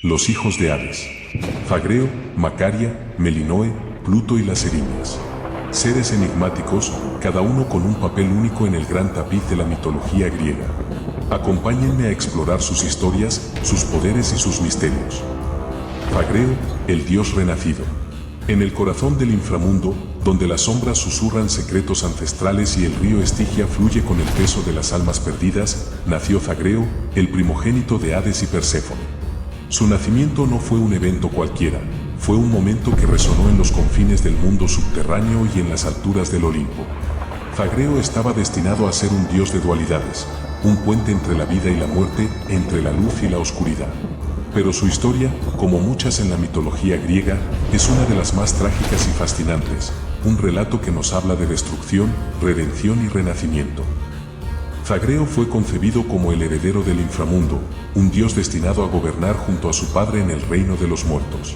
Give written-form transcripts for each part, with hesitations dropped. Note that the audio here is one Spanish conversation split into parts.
Los hijos de Hades. Fagreo, Macaria, Melinoe, Pluto y las Eriñas. Seres enigmáticos, cada uno con un papel único en el gran tapiz de la mitología griega. Acompáñenme a explorar sus historias, sus poderes y sus misterios. Fagreo, el dios renacido. En el corazón del inframundo, donde las sombras susurran secretos ancestrales y el río Estigia fluye con el peso de las almas perdidas, nació Fagreo, el primogénito de Hades y Perséfone. Su nacimiento no fue un evento cualquiera, fue un momento que resonó en los confines del mundo subterráneo y en las alturas del Olimpo. Fagreo estaba destinado a ser un dios de dualidades, un puente entre la vida y la muerte, entre la luz y la oscuridad. Pero su historia, como muchas en la mitología griega, es una de las más trágicas y fascinantes, un relato que nos habla de destrucción, redención y renacimiento. Fagreo fue concebido como el heredero del inframundo, un dios destinado a gobernar junto a su padre en el reino de los muertos.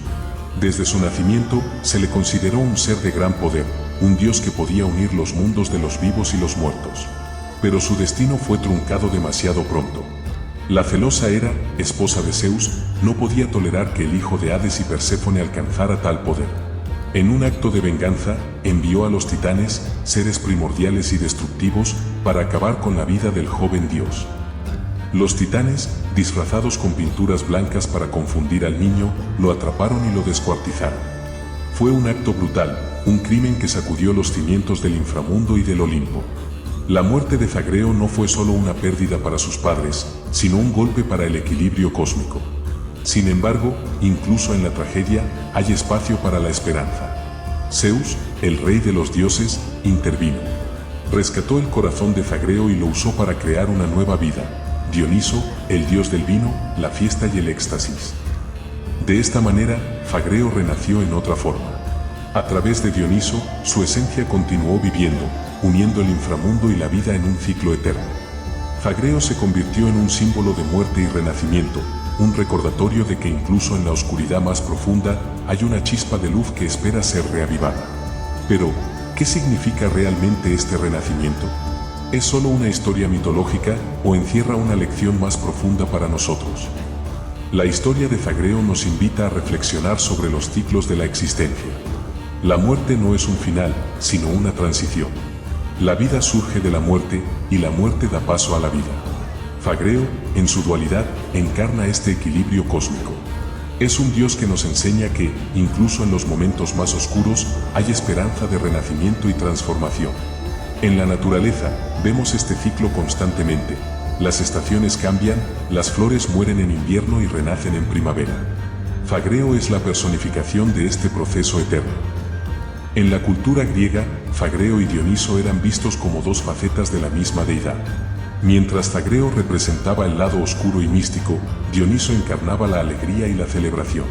Desde su nacimiento, se le consideró un ser de gran poder, un dios que podía unir los mundos de los vivos y los muertos. Pero su destino fue truncado demasiado pronto. La celosa Hera, esposa de Zeus, no podía tolerar que el hijo de Hades y Perséfone alcanzara tal poder. En un acto de venganza, envió a los titanes, seres primordiales y destructivos, para acabar con la vida del joven dios. Los titanes, disfrazados con pinturas blancas para confundir al niño, lo atraparon y lo descuartizaron. Fue un acto brutal, un crimen que sacudió los cimientos del inframundo y del Olimpo. La muerte de Fagreo no fue solo una pérdida para sus padres, sino un golpe para el equilibrio cósmico. Sin embargo, incluso en la tragedia, hay espacio para la esperanza. Zeus, el rey de los dioses, intervino. Rescató el corazón de Fagreo y lo usó para crear una nueva vida. Dioniso, el dios del vino, la fiesta y el éxtasis. De esta manera, Fagreo renació en otra forma. A través de Dioniso, su esencia continuó viviendo, uniendo el inframundo y la vida en un ciclo eterno. Fagreo se convirtió en un símbolo de muerte y renacimiento, un recordatorio de que incluso en la oscuridad más profunda hay una chispa de luz que espera ser reavivada. Pero, ¿qué significa realmente este renacimiento? ¿Es solo una historia mitológica o encierra una lección más profunda para nosotros? La historia de Fagreo nos invita a reflexionar sobre los ciclos de la existencia. La muerte no es un final, sino una transición. La vida surge de la muerte y la muerte da paso a la vida. Fagreo, en su dualidad, encarna este equilibrio cósmico. Es un dios que nos enseña que, incluso en los momentos más oscuros, hay esperanza de renacimiento y transformación. En la naturaleza, vemos este ciclo constantemente. Las estaciones cambian, las flores mueren en invierno y renacen en primavera. Fagreo es la personificación de este proceso eterno. En la cultura griega, Fagreo y Dioniso eran vistos como dos facetas de la misma deidad. Mientras Fagreo representaba el lado oscuro y místico, Dioniso encarnaba la alegría y la celebración.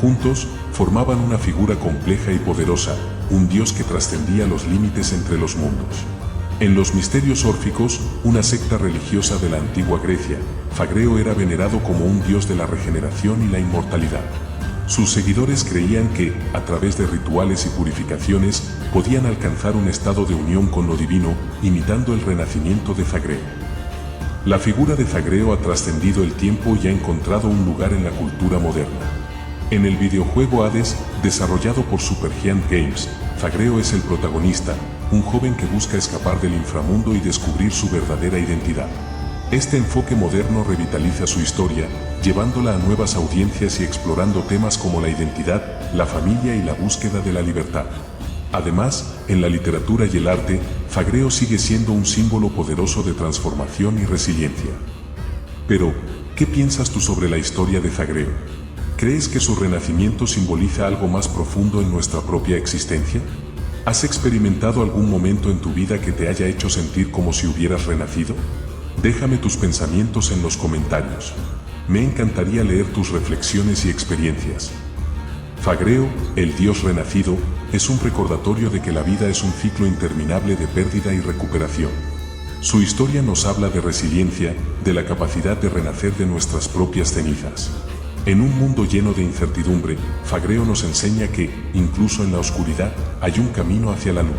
Juntos, formaban una figura compleja y poderosa, un dios que trascendía los límites entre los mundos. En los misterios órficos, una secta religiosa de la antigua Grecia, Fagreo era venerado como un dios de la regeneración y la inmortalidad. Sus seguidores creían que, a través de rituales y purificaciones, podían alcanzar un estado de unión con lo divino, imitando el renacimiento de Fagreo. La figura de Fagreo ha trascendido el tiempo y ha encontrado un lugar en la cultura moderna. En el videojuego Hades, desarrollado por Supergiant Games, Fagreo es el protagonista, un joven que busca escapar del inframundo y descubrir su verdadera identidad. Este enfoque moderno revitaliza su historia, llevándola a nuevas audiencias y explorando temas como la identidad, la familia y la búsqueda de la libertad. Además, en la literatura y el arte, Fagreo sigue siendo un símbolo poderoso de transformación y resiliencia. Pero, ¿qué piensas tú sobre la historia de Fagreo? ¿Crees que su renacimiento simboliza algo más profundo en nuestra propia existencia? ¿Has experimentado algún momento en tu vida que te haya hecho sentir como si hubieras renacido? Déjame tus pensamientos en los comentarios. Me encantaría leer tus reflexiones y experiencias. Fagreo, el dios renacido, es un recordatorio de que la vida es un ciclo interminable de pérdida y recuperación. Su historia nos habla de resiliencia, de la capacidad de renacer de nuestras propias cenizas. En un mundo lleno de incertidumbre, Fagreo nos enseña que, incluso en la oscuridad, hay un camino hacia la luz.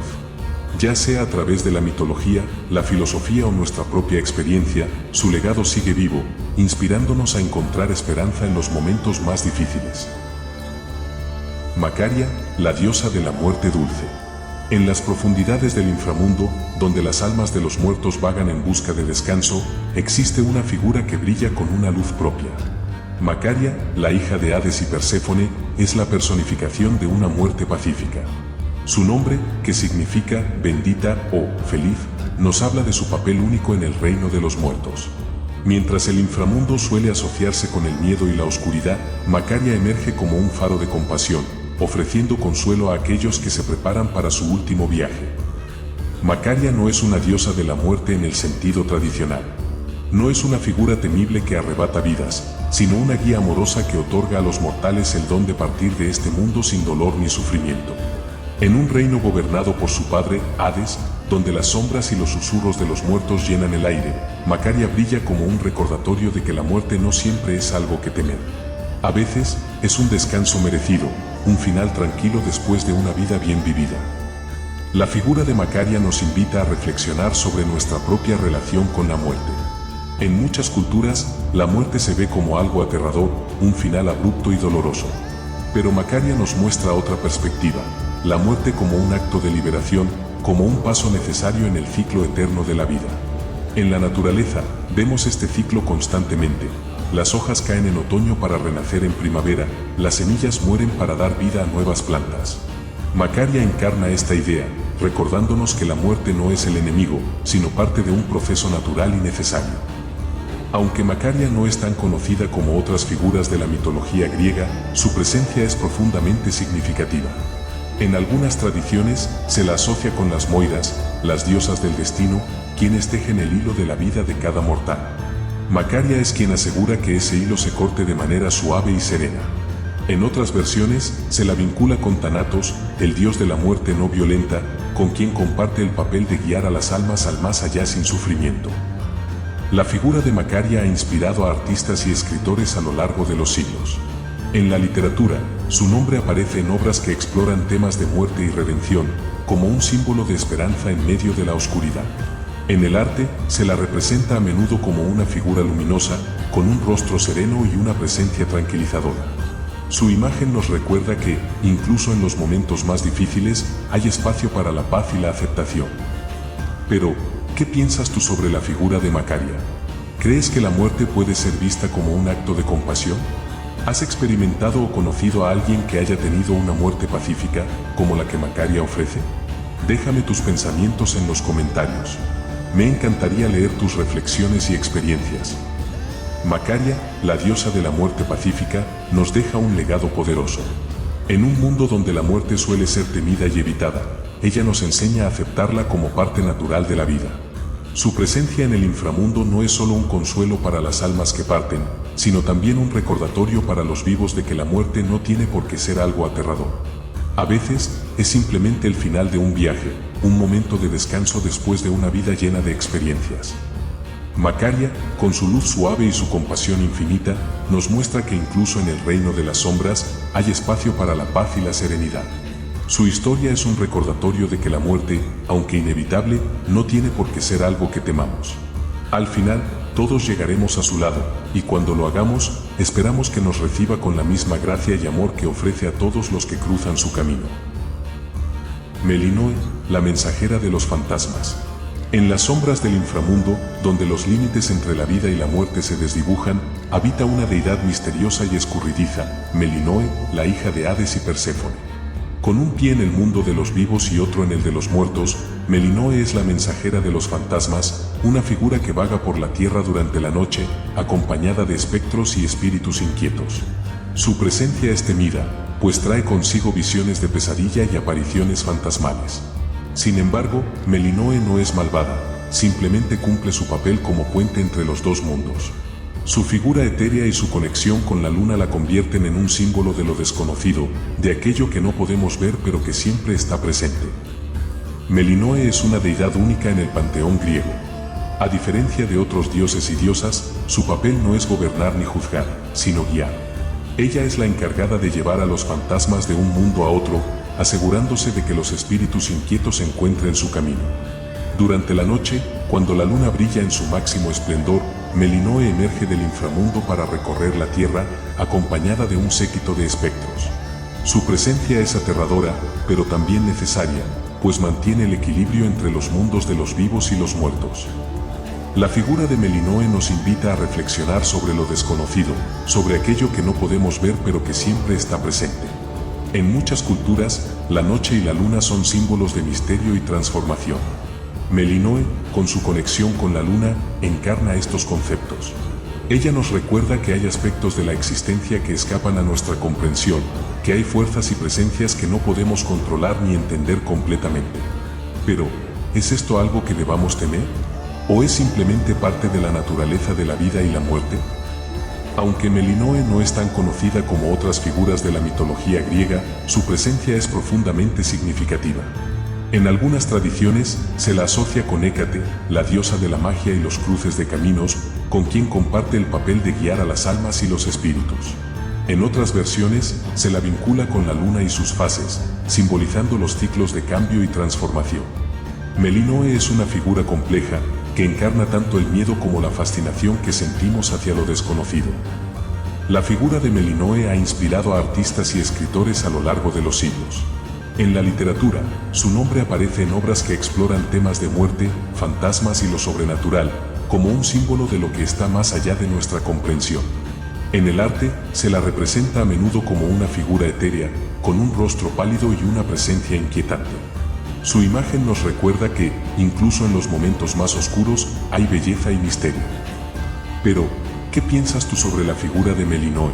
Ya sea a través de la mitología, la filosofía o nuestra propia experiencia, su legado sigue vivo, inspirándonos a encontrar esperanza en los momentos más difíciles. Macaria, la diosa de la muerte dulce. En las profundidades del inframundo, donde las almas de los muertos vagan en busca de descanso, existe una figura que brilla con una luz propia. Macaria, la hija de Hades y Perséfone, es la personificación de una muerte pacífica. Su nombre, que significa bendita o feliz, nos habla de su papel único en el reino de los muertos. Mientras el inframundo suele asociarse con el miedo y la oscuridad, Macaria emerge como un faro de compasión, ofreciendo consuelo a aquellos que se preparan para su último viaje. Macaria no es una diosa de la muerte en el sentido tradicional. No es una figura temible que arrebata vidas, sino una guía amorosa que otorga a los mortales el don de partir de este mundo sin dolor ni sufrimiento. En un reino gobernado por su padre, Hades, donde las sombras y los susurros de los muertos llenan el aire, Macaria brilla como un recordatorio de que la muerte no siempre es algo que temer. A veces, es un descanso merecido, un final tranquilo después de una vida bien vivida. La figura de Macaria nos invita a reflexionar sobre nuestra propia relación con la muerte. En muchas culturas, la muerte se ve como algo aterrador, un final abrupto y doloroso. Pero Macaria nos muestra otra perspectiva, la muerte como un acto de liberación, como un paso necesario en el ciclo eterno de la vida. En la naturaleza, vemos este ciclo constantemente. Las hojas caen en otoño para renacer en primavera, las semillas mueren para dar vida a nuevas plantas. Macaria encarna esta idea, recordándonos que la muerte no es el enemigo, sino parte de un proceso natural y necesario. Aunque Macaria no es tan conocida como otras figuras de la mitología griega, su presencia es profundamente significativa. En algunas tradiciones, se la asocia con las Moiras, las diosas del destino, quienes tejen el hilo de la vida de cada mortal. Macaria es quien asegura que ese hilo se corte de manera suave y serena. En otras versiones, se la vincula con Thanatos, el dios de la muerte no violenta, con quien comparte el papel de guiar a las almas al más allá sin sufrimiento. La figura de Macaria ha inspirado a artistas y escritores a lo largo de los siglos. En la literatura, su nombre aparece en obras que exploran temas de muerte y redención, como un símbolo de esperanza en medio de la oscuridad. En el arte, se la representa a menudo como una figura luminosa, con un rostro sereno y una presencia tranquilizadora. Su imagen nos recuerda que, incluso en los momentos más difíciles, hay espacio para la paz y la aceptación. Pero, ¿qué piensas tú sobre la figura de Macaria? ¿Crees que la muerte puede ser vista como un acto de compasión? ¿Has experimentado o conocido a alguien que haya tenido una muerte pacífica, como la que Macaria ofrece? Déjame tus pensamientos en los comentarios. Me encantaría leer tus reflexiones y experiencias. Macaria, la diosa de la muerte pacífica, nos deja un legado poderoso. En un mundo donde la muerte suele ser temida y evitada, ella nos enseña a aceptarla como parte natural de la vida. Su presencia en el inframundo no es solo un consuelo para las almas que parten, sino también un recordatorio para los vivos de que la muerte no tiene por qué ser algo aterrador. A veces, es simplemente el final de un viaje, un momento de descanso después de una vida llena de experiencias. Macaria, con su luz suave y su compasión infinita, nos muestra que incluso en el reino de las sombras, hay espacio para la paz y la serenidad. Su historia es un recordatorio de que la muerte, aunque inevitable, no tiene por qué ser algo que temamos. Al final, todos llegaremos a su lado, y cuando lo hagamos, esperamos que nos reciba con la misma gracia y amor que ofrece a todos los que cruzan su camino. Melinoe, la mensajera de los fantasmas. En las sombras del inframundo, donde los límites entre la vida y la muerte se desdibujan, habita una deidad misteriosa y escurridiza, Melinoe, la hija de Hades y Perséfone. Con un pie en el mundo de los vivos y otro en el de los muertos, Melinoe es la mensajera de los fantasmas, una figura que vaga por la tierra durante la noche, acompañada de espectros y espíritus inquietos. Su presencia es temida, pues trae consigo visiones de pesadilla y apariciones fantasmales. Sin embargo, Melinoe no es malvada, simplemente cumple su papel como puente entre los dos mundos. Su figura etérea y su conexión con la luna la convierten en un símbolo de lo desconocido, de aquello que no podemos ver pero que siempre está presente. Melinoe es una deidad única en el panteón griego. A diferencia de otros dioses y diosas, su papel no es gobernar ni juzgar, sino guiar. Ella es la encargada de llevar a los fantasmas de un mundo a otro, asegurándose de que los espíritus inquietos encuentren su camino. Durante la noche, cuando la luna brilla en su máximo esplendor, Melinoe emerge del inframundo para recorrer la tierra, acompañada de un séquito de espectros. Su presencia es aterradora, pero también necesaria, pues mantiene el equilibrio entre los mundos de los vivos y los muertos. La figura de Melinoe nos invita a reflexionar sobre lo desconocido, sobre aquello que no podemos ver pero que siempre está presente. En muchas culturas, la noche y la luna son símbolos de misterio y transformación. Melinoe, con su conexión con la luna, encarna estos conceptos. Ella nos recuerda que hay aspectos de la existencia que escapan a nuestra comprensión, que hay fuerzas y presencias que no podemos controlar ni entender completamente. Pero, ¿es esto algo que debamos temer? ¿O es simplemente parte de la naturaleza de la vida y la muerte? Aunque Melinoe no es tan conocida como otras figuras de la mitología griega, su presencia es profundamente significativa. En algunas tradiciones, se la asocia con Hécate, la diosa de la magia y los cruces de caminos, con quien comparte el papel de guiar a las almas y los espíritus. En otras versiones, se la vincula con la luna y sus fases, simbolizando los ciclos de cambio y transformación. Melinoe es una figura compleja, que encarna tanto el miedo como la fascinación que sentimos hacia lo desconocido. La figura de Melinoe ha inspirado a artistas y escritores a lo largo de los siglos. En la literatura, su nombre aparece en obras que exploran temas de muerte, fantasmas y lo sobrenatural, como un símbolo de lo que está más allá de nuestra comprensión. En el arte, se la representa a menudo como una figura etérea, con un rostro pálido y una presencia inquietante. Su imagen nos recuerda que, incluso en los momentos más oscuros, hay belleza y misterio. Pero, ¿qué piensas tú sobre la figura de Melinoe?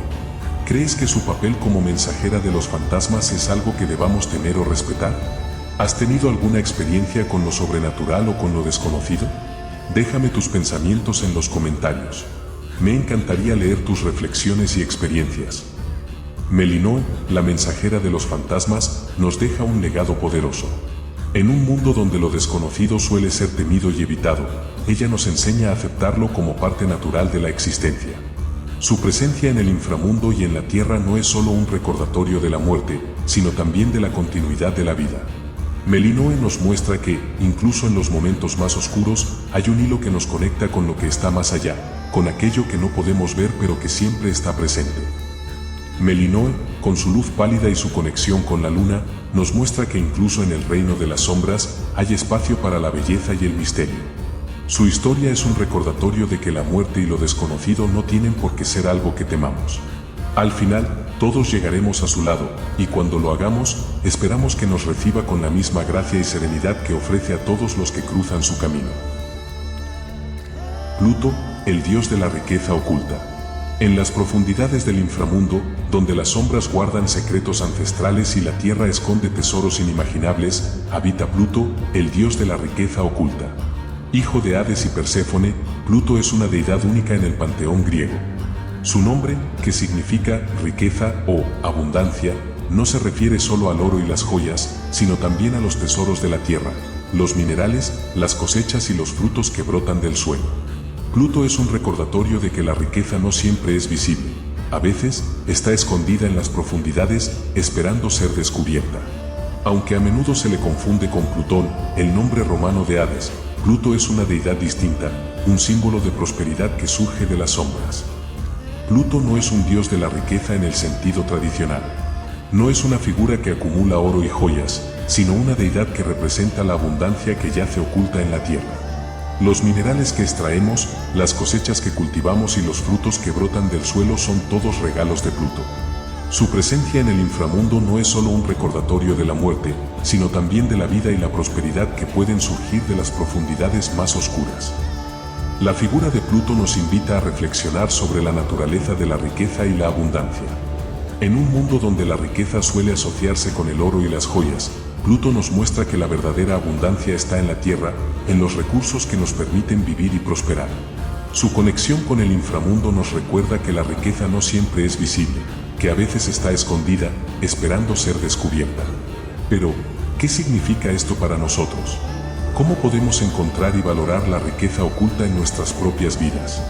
¿Crees que su papel como mensajera de los fantasmas es algo que debamos temer o respetar? ¿Has tenido alguna experiencia con lo sobrenatural o con lo desconocido? Déjame tus pensamientos en los comentarios. Me encantaría leer tus reflexiones y experiencias. Melinoe, la mensajera de los fantasmas, nos deja un legado poderoso. En un mundo donde lo desconocido suele ser temido y evitado, ella nos enseña a aceptarlo como parte natural de la existencia. Su presencia en el inframundo y en la tierra no es solo un recordatorio de la muerte, sino también de la continuidad de la vida. Melinoe nos muestra que, incluso en los momentos más oscuros, hay un hilo que nos conecta con lo que está más allá, con aquello que no podemos ver pero que siempre está presente. Melinoe, con su luz pálida y su conexión con la luna, nos muestra que incluso en el reino de las sombras, hay espacio para la belleza y el misterio. Su historia es un recordatorio de que la muerte y lo desconocido no tienen por qué ser algo que temamos. Al final, todos llegaremos a su lado, y cuando lo hagamos, esperamos que nos reciba con la misma gracia y serenidad que ofrece a todos los que cruzan su camino. Pluto, el dios de la riqueza oculta. En las profundidades del inframundo, donde las sombras guardan secretos ancestrales y la tierra esconde tesoros inimaginables, habita Pluto, el dios de la riqueza oculta. Hijo de Hades y Perséfone, Pluto es una deidad única en el panteón griego. Su nombre, que significa riqueza o abundancia, no se refiere solo al oro y las joyas, sino también a los tesoros de la tierra, los minerales, las cosechas y los frutos que brotan del suelo. Pluto es un recordatorio de que la riqueza no siempre es visible. A veces, está escondida en las profundidades, esperando ser descubierta. Aunque a menudo se le confunde con Plutón, el nombre romano de Hades, Pluto es una deidad distinta, un símbolo de prosperidad que surge de las sombras. Pluto no es un dios de la riqueza en el sentido tradicional. No es una figura que acumula oro y joyas, sino una deidad que representa la abundancia que yace oculta en la tierra. Los minerales que extraemos, las cosechas que cultivamos y los frutos que brotan del suelo son todos regalos de Pluto. Su presencia en el inframundo no es solo un recordatorio de la muerte, sino también de la vida y la prosperidad que pueden surgir de las profundidades más oscuras. La figura de Pluto nos invita a reflexionar sobre la naturaleza de la riqueza y la abundancia. En un mundo donde la riqueza suele asociarse con el oro y las joyas, Pluto nos muestra que la verdadera abundancia está en la tierra, en los recursos que nos permiten vivir y prosperar. Su conexión con el inframundo nos recuerda que la riqueza no siempre es visible, que a veces está escondida, esperando ser descubierta. Pero, ¿qué significa esto para nosotros? ¿Cómo podemos encontrar y valorar la riqueza oculta en nuestras propias vidas?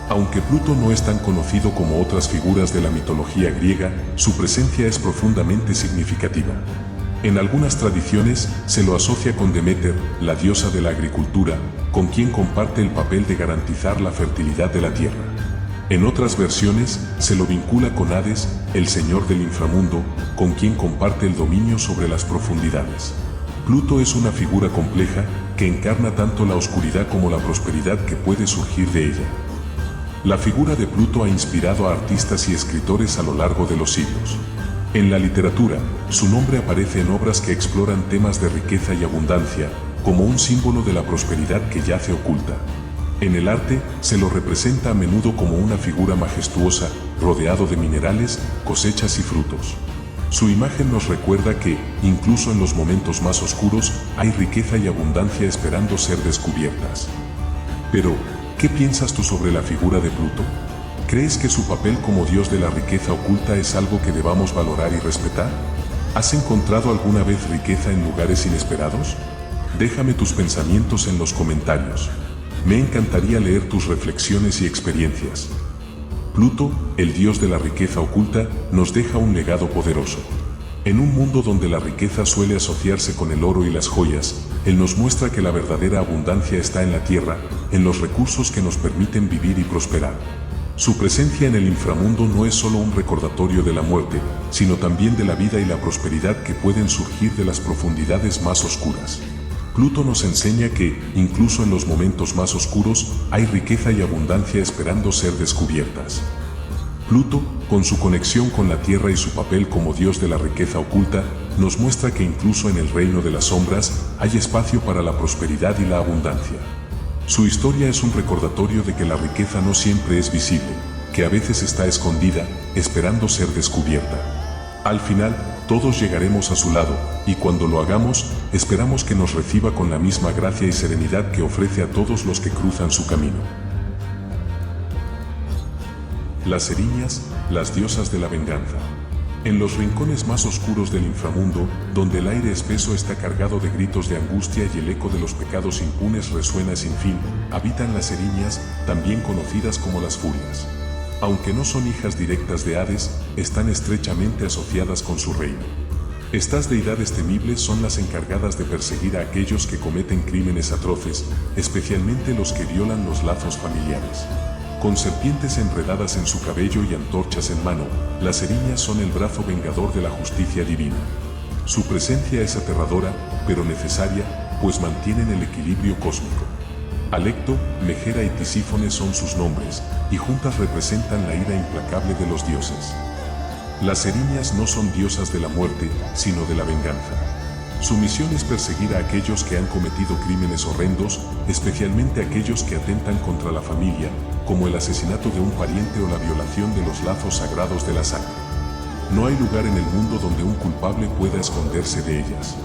Aunque Pluto no es tan conocido como otras figuras de la mitología griega, su presencia es profundamente significativa. En algunas tradiciones se lo asocia con Deméter, la diosa de la agricultura, con quien comparte el papel de garantizar la fertilidad de la tierra. En otras versiones se lo vincula con Hades, el señor del inframundo, con quien comparte el dominio sobre las profundidades. Pluto es una figura compleja que encarna tanto la oscuridad como la prosperidad que puede surgir de ella. La figura de Pluto ha inspirado a artistas y escritores a lo largo de los siglos. En la literatura, su nombre aparece en obras que exploran temas de riqueza y abundancia, como un símbolo de la prosperidad que yace oculta. En el arte, se lo representa a menudo como una figura majestuosa, rodeado de minerales, cosechas y frutos. Su imagen nos recuerda que, incluso en los momentos más oscuros, hay riqueza y abundancia esperando ser descubiertas. Pero, ¿qué piensas tú sobre la figura de Pluto? ¿Crees que su papel como dios de la riqueza oculta es algo que debamos valorar y respetar? ¿Has encontrado alguna vez riqueza en lugares inesperados? Déjame tus pensamientos en los comentarios. Me encantaría leer tus reflexiones y experiencias. Pluto, el dios de la riqueza oculta, nos deja un legado poderoso. En un mundo donde la riqueza suele asociarse con el oro y las joyas, él nos muestra que la verdadera abundancia está en la tierra, en los recursos que nos permiten vivir y prosperar. Su presencia en el inframundo no es solo un recordatorio de la muerte, sino también de la vida y la prosperidad que pueden surgir de las profundidades más oscuras. Pluto nos enseña que, incluso en los momentos más oscuros, hay riqueza y abundancia esperando ser descubiertas. Pluto, con su conexión con la Tierra y su papel como dios de la riqueza oculta, nos muestra que incluso en el reino de las sombras hay espacio para la prosperidad y la abundancia. Su historia es un recordatorio de que la riqueza no siempre es visible, que a veces está escondida, esperando ser descubierta. Al final, todos llegaremos a su lado, y cuando lo hagamos, esperamos que nos reciba con la misma gracia y serenidad que ofrece a todos los que cruzan su camino. Las Eriñas, las diosas de la venganza. En los rincones más oscuros del inframundo, donde el aire espeso está cargado de gritos de angustia y el eco de los pecados impunes resuena sin fin, habitan las Eriñas, también conocidas como las Furias. Aunque no son hijas directas de Hades, están estrechamente asociadas con su reino. Estas deidades temibles son las encargadas de perseguir a aquellos que cometen crímenes atroces, especialmente los que violan los lazos familiares. Con serpientes enredadas en su cabello y antorchas en mano, las Eriñas son el brazo vengador de la justicia divina. Su presencia es aterradora, pero necesaria, pues mantienen el equilibrio cósmico. Alecto, Megera y Tisífone son sus nombres, y juntas representan la ira implacable de los dioses. Las Eriñas no son diosas de la muerte, sino de la venganza. Su misión es perseguir a aquellos que han cometido crímenes horrendos, especialmente aquellos que atentan contra la familia, como el asesinato de un pariente o la violación de los lazos sagrados de la sangre. No hay lugar en el mundo donde un culpable pueda esconderse de ellas.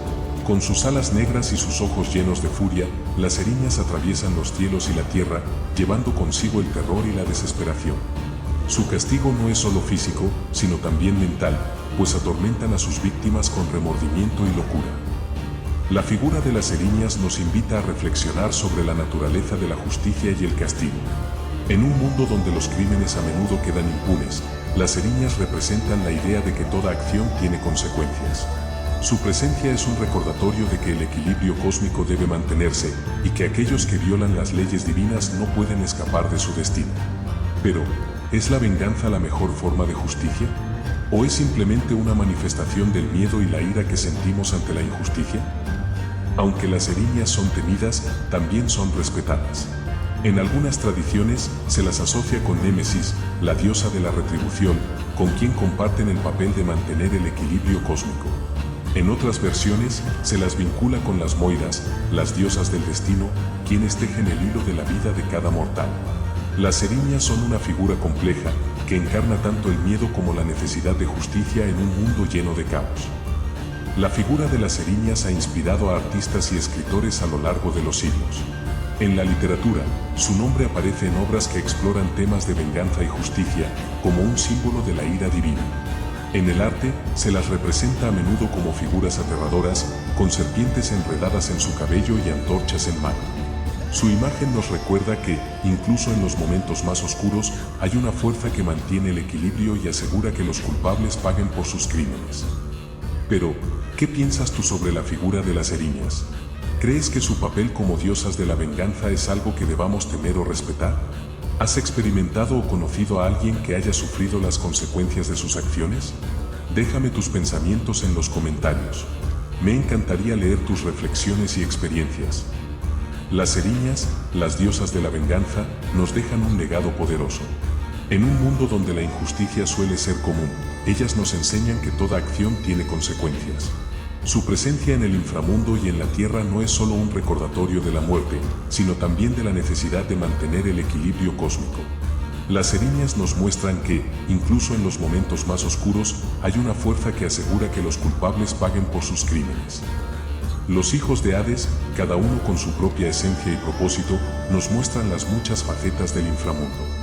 Con sus alas negras y sus ojos llenos de furia, las Eriñas atraviesan los cielos y la tierra, llevando consigo el terror y la desesperación. Su castigo no es solo físico, sino también mental, pues atormentan a sus víctimas con remordimiento y locura. La figura de las Eriñas nos invita a reflexionar sobre la naturaleza de la justicia y el castigo. En un mundo donde los crímenes a menudo quedan impunes, las Eriñas representan la idea de que toda acción tiene consecuencias. Su presencia es un recordatorio de que el equilibrio cósmico debe mantenerse y que aquellos que violan las leyes divinas no pueden escapar de su destino. Pero, ¿es la venganza la mejor forma de justicia? ¿O es simplemente una manifestación del miedo y la ira que sentimos ante la injusticia? Aunque las Eriñas son temidas, también son respetadas. En algunas tradiciones se las asocia con Némesis, la diosa de la retribución, con quien comparten el papel de mantener el equilibrio cósmico. En otras versiones se las vincula con las Moiras, las diosas del destino, quienes tejen el hilo de la vida de cada mortal. Las Eriñas son una figura compleja, que encarna tanto el miedo como la necesidad de justicia en un mundo lleno de caos. La figura de las Eriñas ha inspirado a artistas y escritores a lo largo de los siglos. En la literatura, su nombre aparece en obras que exploran temas de venganza y justicia, como un símbolo de la ira divina. En el arte, se las representa a menudo como figuras aterradoras, con serpientes enredadas en su cabello y antorchas en mano. Su imagen nos recuerda que, incluso en los momentos más oscuros, hay una fuerza que mantiene el equilibrio y asegura que los culpables paguen por sus crímenes. Pero, ¿qué piensas tú sobre la figura de las Eriñas? ¿Crees que su papel como diosas de la venganza es algo que debamos temer o respetar? ¿Has experimentado o conocido a alguien que haya sufrido las consecuencias de sus acciones? Déjame tus pensamientos en los comentarios. Me encantaría leer tus reflexiones y experiencias. Las Eriñas, las diosas de la venganza, nos dejan un legado poderoso. En un mundo donde la injusticia suele ser común, ellas nos enseñan que toda acción tiene consecuencias. Su presencia en el inframundo y en la tierra no es solo un recordatorio de la muerte, sino también de la necesidad de mantener el equilibrio cósmico. Las Eriñas nos muestran que, incluso en los momentos más oscuros, hay una fuerza que asegura que los culpables paguen por sus crímenes. Los hijos de Hades, cada uno con su propia esencia y propósito, nos muestran las muchas facetas del inframundo.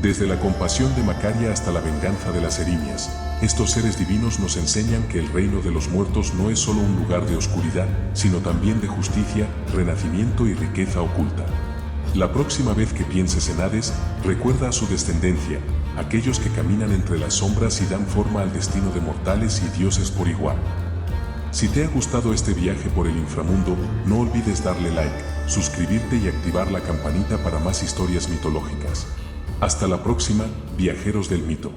Desde la compasión de Macaria hasta la venganza de las Eriñas, estos seres divinos nos enseñan que el reino de los muertos no es solo un lugar de oscuridad, sino también de justicia, renacimiento y riqueza oculta. La próxima vez que pienses en Hades, recuerda a su descendencia, aquellos que caminan entre las sombras y dan forma al destino de mortales y dioses por igual. Si te ha gustado este viaje por el inframundo, no olvides darle like, suscribirte y activar la campanita para más historias mitológicas. Hasta la próxima, viajeros del mito.